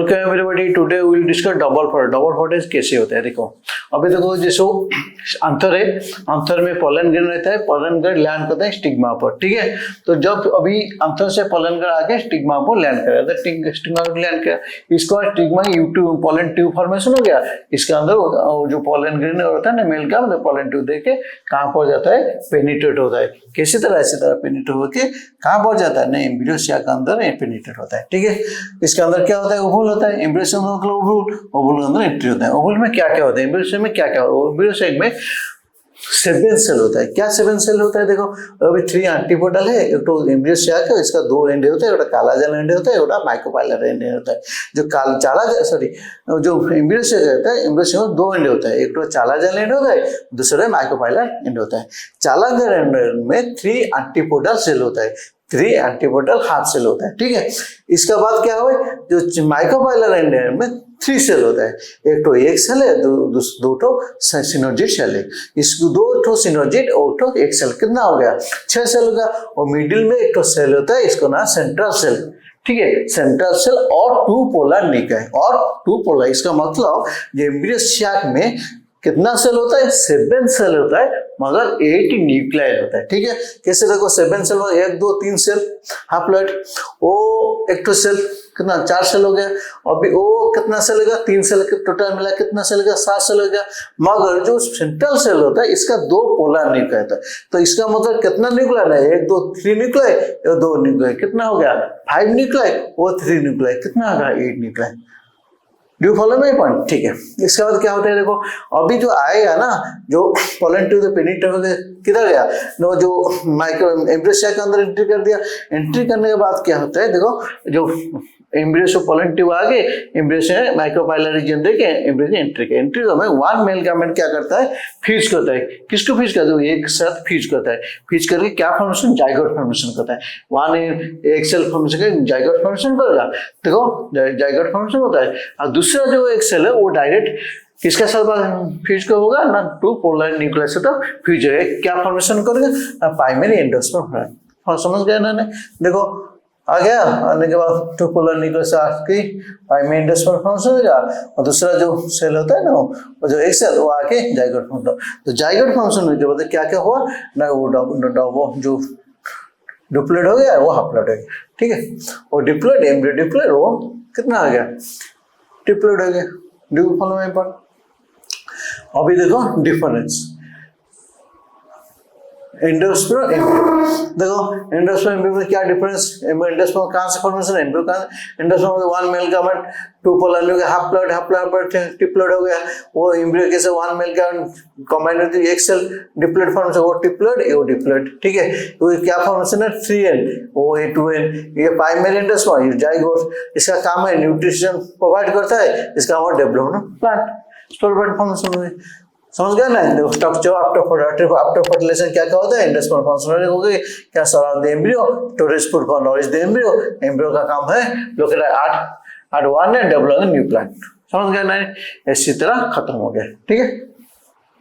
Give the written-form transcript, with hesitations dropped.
Welcome everybody. Today we will discuss double fertilize कैसे होता है। देखो अभी देखो जैसे अंतर है, अंतर में पोलन ग्रेन रहता है, पोलन ग्रेन लैंड करता है स्टिग्मा पर, ठीक है। तो जब अभी अंतर से पोलन ग्रेन आके स्टिग्मा पर लैंड करेगा, तो स्टिग्मा पर लैंड किया, इसको stigma U2 pollen tube formation हो गया। इसके अंदर जो पोलन ग्रेन होता है ना मेल का, मतलब पोलन ट्यूब देके कहाँ पहुंच जाता है, पेनिट्रेट होता है। किसी तरह ऐसी तरह पेनिट्रेट होके कहाँ पहुंच जाता है, नहीं एम्ब्रियो सैक के अंदर पेनिट्रेट होता है, ठीक है। इसके अंदर क्या होता है, ओवल होता है। एम्ब्रियो सैक मतलब ओवल के अंदर एंट्री होता है। ओवल में क्या क्या होता है, एम्ब्रियो सैक में क्या क्या होता है, एम्ब्रियो सैक में 7 सेल होता है। क्या 7 सेल होता है, देखो अभी 3 एंटीपोडल है, एक तो एम्ब्रियो सैक है, इसका 2 एंड होता है, एक काला जेल एंड होता है, एक माइक्रोपाइलर एंड होता है। जो जो एम्ब्रियो सैक रहता है, एम्ब्रियो सैक में 2 एंड होता है, एक तो चाला जेल एंड होता है, दूसरा माइक्रोपाइलर एंड होता है। चाला जेल एंड में 3 एंटीपोडल सेल होता है, 3 एंटीपोडल हाफ सेल होता है, ठीक है। इसके बाद क्या हुआ, जो माइक्रोपाइलर एंड में 3 सेल होता है, एक तो एक सेल है, दो तो सिनर्जिड सेल है। इसको 2 तो सिनर्जिड और तो एक सेल, कितना हो गया, 6 सेल होगा। और मिडिल में एक तो सेल होता है, इसको ना सेंट्रल सेल, ठीक है। सेंट्रल सेल और 2 पोलर न्यूक्लियाई, और 2 पोलर, इसका मतलब जो एम्ब्रियो सैक में कितना सेल होता है, 7 सेल होता है, मगर 8 न्यूक्लियाई होता है, ठीक है। कैसे देखो 7 सेल में 1 2 3 सेल हाप्लॉइड, वो एक तो सेल कितना 4 सेल हो गया। अभी वो कितना सेल होगा, 3 सेल के टोटल मिला कितना सेल होगा, 7 सेल हो गया। मगर जो सेंट्रल सेल होता है इसका 2 पोलर न्यूक्लियाई होता है, तो इसका मतलब कितना न्यूक्लियाई है, 1 2 3 न्यूक्लियाई, 2 न्यूक्लियाई, कितना हो गया 5 न्यूक्लियाई, वो 3 न्यूक्लियाई, कितना होगा 8 nuclei. Do follow my point, ठीक है। इसके बाद क्या होता है, देखो अभी जो आएगा ना, जो पोलन ट्यूब से पेनिट्रेट किधर गया, नो जो माइक्रो एम्ब्रियो सैक के अंदर एंट्री कर दिया। एंट्री करने के बाद क्या होता है, देखो जो एम्ब्रियो से पोलन ट्यूब आ गए, एम्ब्रियो से माइक्रोपाइलर रीजन देके एम्ब्रियो की एंट्री में 1 मेल गामेंट क्या करता है, फ्यूज करता है। किसको फ्यूज करता है, एक साथ फ्यूज करता है। फ्यूज करके क्या फॉर्मेशन, जाइगोट फॉर्मेशन करता है। 1 एक सेल फॉर्मेशन का जाइगोट फॉर्मेशन करेगा, देखो जाइगोट फॉर्मेशन होता है। और दूसरा जो एक सेल है वो डायरेक्ट किसके साथ फ्यूज का होगा ना, 2 पोलर न्यूक्लियस से तो फ्यूज है, क्या फॉर्मेशन करेगा, प्राइमरी एंडोस्पर्म। समझ गए ना, देखो आ गया। आने के बाद 2 पोलर न्यूक्लियस की प्राइमरी एंडोस्पर्म फॉर्मेशन हो गया, और दूसरा जो सेल होता है ना, वो जो एक सेल वो आके जाइगोट फॉर्मेशन। तो जाइगोट फॉर्मेशन होने के बाद क्या क्या हुआ ना, वो जो डिप्लॉइड हो गया वो हाप्लॉइड हो गया, ठीक है। और डिप्लॉइड एम्ब्रियो डिप्लॉइड वो कितना आ गया, डिप्लॉइड हो गया। Do follow my point. अभी देखो डिफरेंस एंडोस्पर्म देखो एंडोस्पर्म एम्ब्रियो में क्या डिफरेंस, एंडोस्पर्म कहाँ से फॉर्मेशन है, एम्ब्रियो का एंडोस्पर्म में 1 मेल गामेट 2 पोलर न्यूक्लियस हाप्लॉइड पर डिप्लॉइड हो गया। वो एम्ब्रियो कैसे 1 मेल गामेट कंबाइंड होती है, एक सेल डिप्लॉइड फॉर्मेशन, वो डिप्लॉइड वो डिप्लॉइड, ठीक है। वो क्या फॉर्मेशन है, 3N वो 2N, ये प्राइमरी एंडोस्पर्म एजाइगोट। इसका काम है न्यूट्रिशन प्रोवाइड करता है, इसका काम है डेवलपमेंट प्लांट स्पोरोफाइट फॉर्मेशन में। समझ गया ना, देखो स्ट्रक्चर आफ्टर फर्टिलाइजेशन क्या क्या होता है, एंडोस्पर्म फंक्शन हो गई, क्या surround the embryo, storage food for nourish the embryo. Embryo का काम है locate at 1 and develop new plant. समझ गया ना, इसी तरह खत्म हो गया, ठीक है।